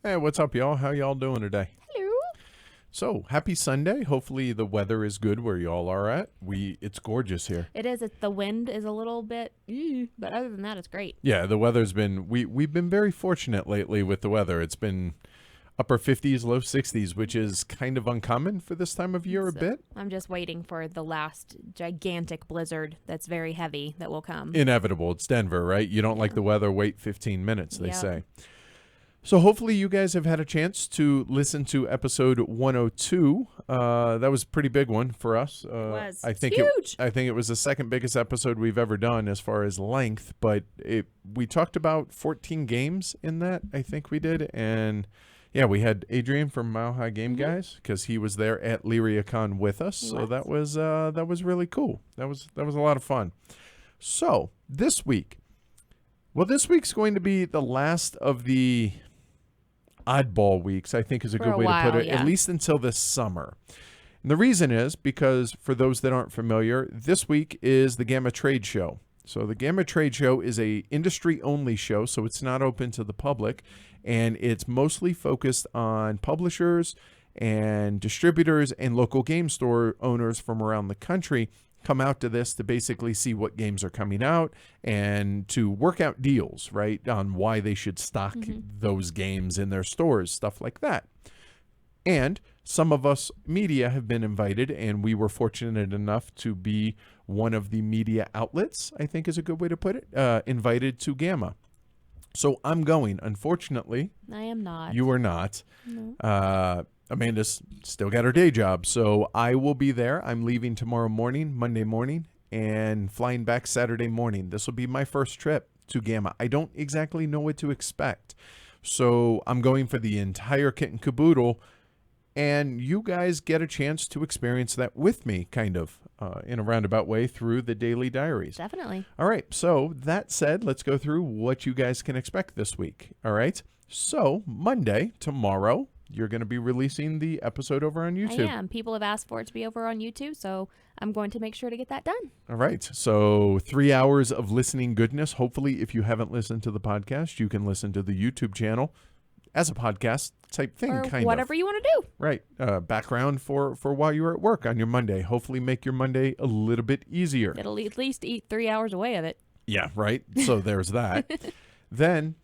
Hey, what's up, y'all? How y'all doing today? Hello. So, happy Sunday. Hopefully the weather is good where y'all are at. It's gorgeous here. It is. The wind is a little bit, but other than that, it's great. Yeah, the weather's been we've been very fortunate lately with the weather. It's been upper 50s, low 60s, which is kind of uncommon for this time of year a bit. I'm just waiting for the last gigantic blizzard that's very heavy that will come. Inevitable. It's Denver, right? You don't like Yeah. the weather, wait 15 minutes, they Yep. say. So hopefully you guys have had a chance to listen to episode 102. That was a pretty big one for us. was. I think Huge. I think it was the second biggest episode we've ever done as far as length, but we talked about 14 games in that, I think we did. And yeah, we had Adrian from Mile High Game Guys because he was there at LyriaCon with us. He So was. that was really cool. That was a lot of fun. So this week's going to be the last of the oddball weeks, I think is a For good a way to put while, it, yeah. at least until this summer. And the reason is because, for those that aren't familiar, this week is the Gamma Trade Show. So the Gamma Trade Show is a industry-only show, so it's not open to the public, and it's mostly focused on publishers and distributors and local game store owners from around the country come out to this to basically see what games are coming out and to work out deals, right, on why they should stock those games in their stores, stuff like that. And some of us media have been invited, and we were fortunate enough to be one of the media outlets, I think is a good way to put it, invited to Gamma. So I'm going. Unfortunately, I am not. you are not. No. Amanda's still got her day job, so I will be there. I'm leaving tomorrow morning, Monday morning, and flying back Saturday morning. This will be my first trip to Gamma. I don't exactly know what to expect, so I'm going for the entire kit and caboodle, and you guys get a chance to experience that with me, kind of, in a roundabout way through the daily diaries. Definitely. All right, so that said, let's go through what you guys can expect this week. All right, so Monday, tomorrow, you're going to be releasing the episode over on YouTube. I am. People have asked for it to be over on YouTube, so I'm going to make sure to get that done. All right, so 3 hours of listening goodness. Hopefully, if you haven't listened to the podcast, you can listen to the YouTube channel as a podcast type thing, Or kind of. whatever you want to do. Right, background for while you're at work on your Monday. Hopefully make your Monday a little bit easier. It'll at least eat 3 hours away of it. Yeah, right. So there's that. Then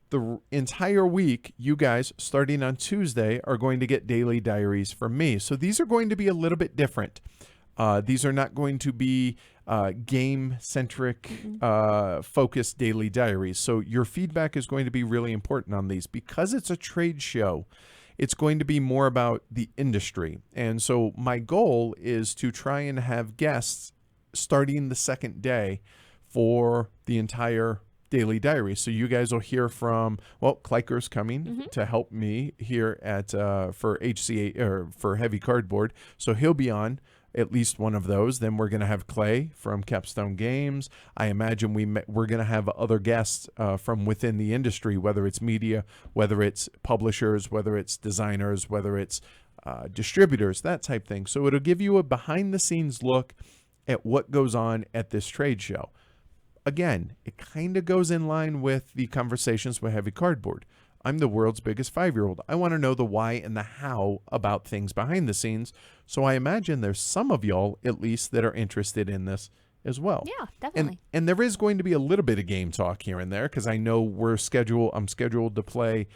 the entire week, you guys, starting on Tuesday, are going to get daily diaries from me. So these are going to be a little bit different. These are not going to be game-centric, focused daily diaries. So your feedback is going to be really important on these. Because it's a trade show, it's going to be more about the industry. And so my goal is to try and have guests starting the second day for the entire daily diary. So you guys will hear from, Kleiker's coming to help me here at for HCA or for Heavy Cardboard. So he'll be on at least one of those. Then we're going to have Clay from Capstone Games. I imagine we're going to have other guests from within the industry, whether it's media, whether it's publishers, whether it's designers, whether it's distributors, that type thing. So it'll give you a behind the scenes look at what goes on at this trade show. Again, it kind of goes in line with the conversations with Heavy Cardboard. I'm the world's biggest 5-year-old. I want to know the why and the how about things behind the scenes. So I imagine there's some of y'all, at least, that are interested in this as well. Yeah, definitely. And there is going to be a little bit of game talk here and there because I know I'm scheduled to play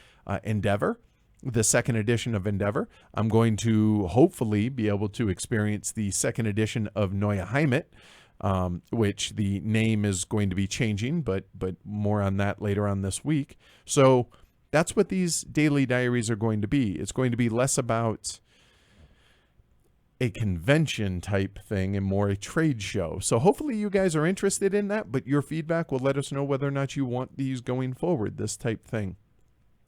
Endeavor, the second edition of Endeavor. I'm going to hopefully be able to experience the second edition of Neue Heimat, which the name is going to be changing, but more on that later on this week. So that's what these daily diaries are going to be. It's going to be less about a convention type thing and more a trade show. So hopefully you guys are interested in that, but your feedback will let us know whether or not you want these going forward, this type thing.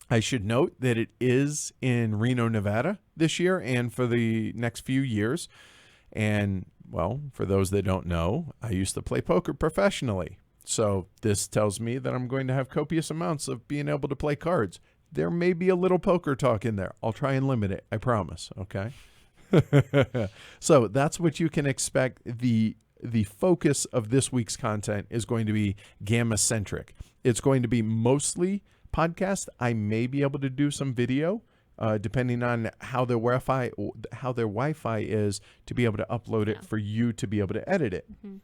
I should note that it is in Reno, Nevada this year and for the next few years. And, well, for those that don't know, I used to play poker professionally. So this tells me that I'm going to have copious amounts of being able to play cards. There may be a little poker talk in there. I'll try and limit it. I promise. Okay. So that's what you can expect. The focus of this week's content is going to be Gamma-centric. It's going to be mostly podcast, I may be able to do some video, depending on how their Wi-Fi is, to be able to upload it for you to be able to edit it. Mm-hmm.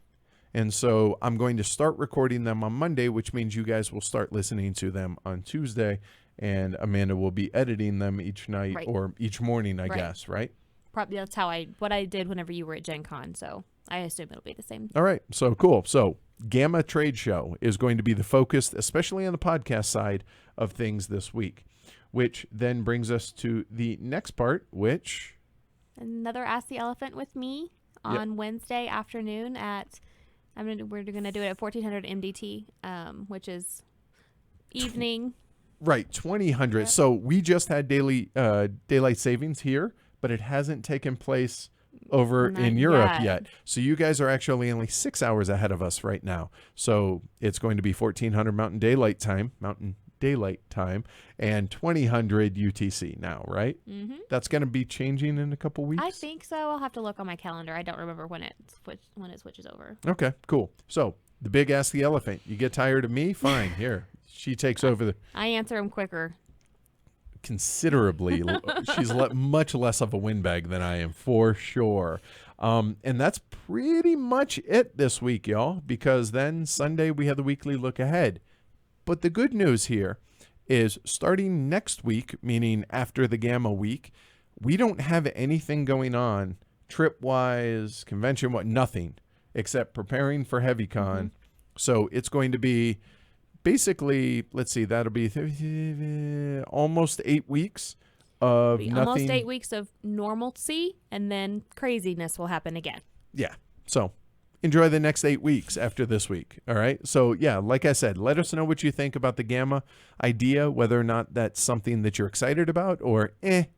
And so I'm going to start recording them on Monday, which means you guys will start listening to them on Tuesday, and Amanda will be editing them each night or each morning, I guess, right? Probably that's what I did whenever you were at Gen Con, so I assume it'll be the same. All right, so cool. So Gamma Trade Show is going to be the focus, especially on the podcast side of things this week, which then brings us to the next part, which... Another Ask the Elephant with me on Wednesday afternoon at... we're going to do it at 1400 MDT, which is evening. Right, 2000. Yep. So we just had daylight savings here, but it hasn't taken place over in Europe yet. So you guys are actually only 6 hours ahead of us right now. So it's going to be 1400 Mountain Daylight Time, and 2000 UTC now, right? Mm-hmm. That's going to be changing in a couple weeks? I think so. I'll have to look on my calendar. I don't remember when it switches over. Okay, cool. So the big Ask the Elephant. You get tired of me? Fine. Here. She takes over. I answer them quicker. Considerably. She's much less of a windbag than I am, for sure. And that's pretty much it this week, y'all, because then Sunday we have the weekly look ahead. But the good news here is starting next week, meaning after the Gamma week, we don't have anything going on trip-wise, nothing, except preparing for HeavyCon. Mm-hmm. So it's going to be basically, let's see, that'll be almost 8 weeks of nothing. Almost 8 weeks of normalcy, and then craziness will happen again. Yeah. So enjoy the next 8 weeks after this week. All right. So yeah, like I said, let us know what you think about the Gamma idea, whether or not that's something that you're excited about or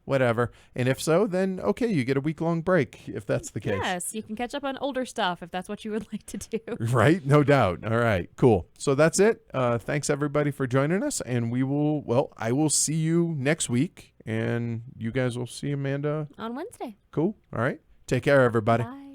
whatever. And if so, then okay, you get a week-long break if that's the case. Yes, you can catch up on older stuff if that's what you would like to do. Right. No doubt. All right, cool. So that's it. Thanks everybody for joining us, and I will see you next week, and you guys will see Amanda on Wednesday. Cool. All right. Take care, everybody. Bye.